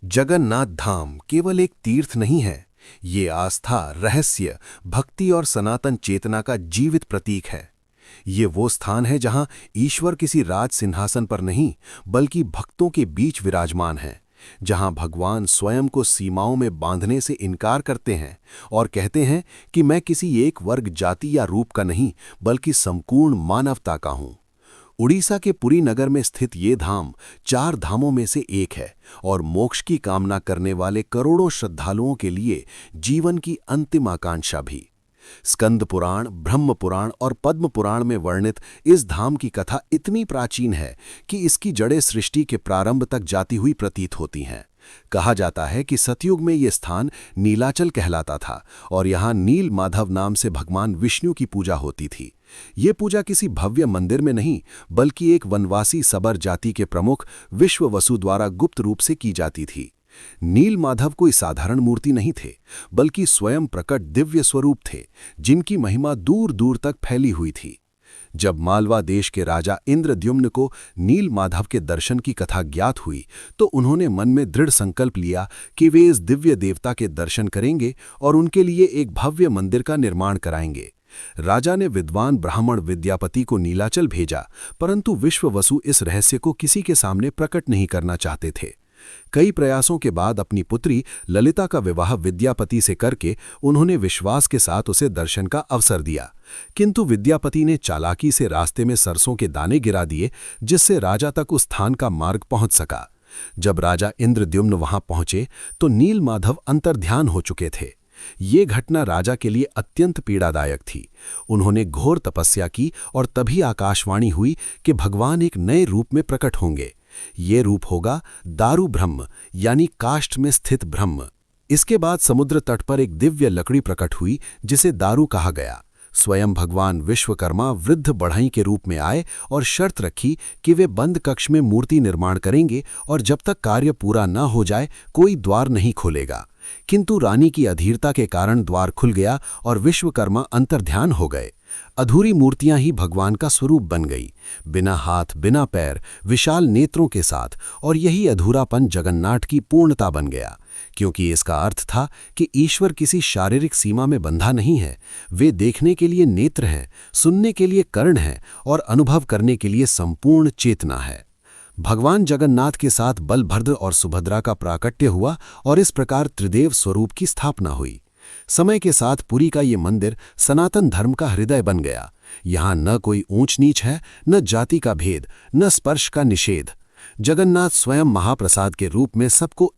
जगन्नाथ धाम केवल एक तीर्थ नहीं है। ये आस्था, रहस्य, भक्ति और सनातन चेतना का जीवित प्रतीक है। ये वो स्थान है जहां ईश्वर किसी राज सिंहासन पर नहीं बल्कि भक्तों के बीच विराजमान है, जहां भगवान स्वयं को सीमाओं में बांधने से इनकार करते हैं और कहते हैं कि मैं किसी एक वर्ग, जाति या रूप का नहीं बल्कि संपूर्ण मानवता का हूं। उड़ीसा के पुरी नगर में स्थित ये धाम 4 धामों में से एक है और मोक्ष की कामना करने वाले करोड़ों श्रद्धालुओं के लिए जीवन की अंतिम आकांक्षा भी। स्कंद पुराण, ब्रह्म पुराण और पद्म पुराण में वर्णित इस धाम की कथा इतनी प्राचीन है कि इसकी जड़ें सृष्टि के प्रारंभ तक जाती हुई प्रतीत होती हैं। कहा जाता है कि सतयुग में ये स्थान नीलाचल कहलाता था और यहाँ नील माधव नाम से भगवान विष्णु की पूजा होती थी। ये पूजा किसी भव्य मंदिर में नहीं बल्कि एक वनवासी सबर जाति के प्रमुख विश्ववसु द्वारा गुप्त रूप से की जाती थी। नील माधव कोई साधारण मूर्ति नहीं थे बल्कि स्वयं प्रकट दिव्य स्वरूप थे, जिनकी महिमा दूर दूर तक फैली हुई थी। जब मालवा देश के राजा इंद्रद्युम्न को नील माधव के दर्शन की कथा ज्ञात हुई तो उन्होंने मन में दृढ़ संकल्प लिया कि वे इस दिव्य देवता के दर्शन करेंगे और उनके लिए एक भव्य मंदिर का निर्माण कराएंगे। राजा ने विद्वान ब्राह्मण विद्यापति को नीलाचल भेजा, परंतु विश्ववसु इस रहस्य को किसी के सामने प्रकट नहीं करना चाहते थे। कई प्रयासों के बाद अपनी पुत्री ललिता का विवाह विद्यापति से करके उन्होंने विश्वास के साथ उसे दर्शन का अवसर दिया, किंतु विद्यापति ने चालाकी से रास्ते में सरसों के दाने गिरा दिए, जिससे राजा तक उस स्थान का मार्ग पहुंच सका। जब राजा इंद्रद्युम्न वहां पहुंचे तो नील माधव अंतर्ध्यान हो चुके थे। ये घटना राजा के लिए अत्यंत पीड़ादायक थी। उन्होंने घोर तपस्या की और तभी आकाशवाणी हुई कि भगवान एक नए रूप में प्रकट होंगे। ये रूप होगा दारू ब्रह्म, यानी काष्ठ में स्थित ब्रह्म। इसके बाद समुद्र तट पर एक दिव्य लकड़ी प्रकट हुई जिसे दारू कहा गया। स्वयं भगवान विश्वकर्मा वृद्ध बढ़ई के रूप में आए और शर्त रखी कि वे बंद कक्ष में मूर्ति निर्माण करेंगे और जब तक कार्य पूरा न हो जाए कोई द्वार नहीं खोलेगा। किंतु रानी की अधीरता के कारण द्वार खुल गया और विश्वकर्मा अंतर्ध्यान हो गए। अधूरी मूर्तियां ही भगवान का स्वरूप बन गई, बिना हाथ बिना पैर, विशाल नेत्रों के साथ, और यही अधूरापन जगन्नाथ की पूर्णता बन गया, क्योंकि इसका अर्थ था कि ईश्वर किसी शारीरिक सीमा में बंधा नहीं है। वे देखने के लिए नेत्र हैं, सुनने के लिए कर्ण हैं और अनुभव करने के लिए संपूर्ण चेतना है। भगवान जगन्नाथ के साथ बलभद्र और सुभद्रा का प्राकट्य हुआ और इस प्रकार त्रिदेव स्वरूप की स्थापना हुई। समय के साथ पुरी का ये मंदिर सनातन धर्म का हृदय बन गया। यहाँ न कोई ऊंच नीच है, न जाति का भेद, न स्पर्श का निषेध। जगन्नाथ स्वयं महाप्रसाद के रूप में सबको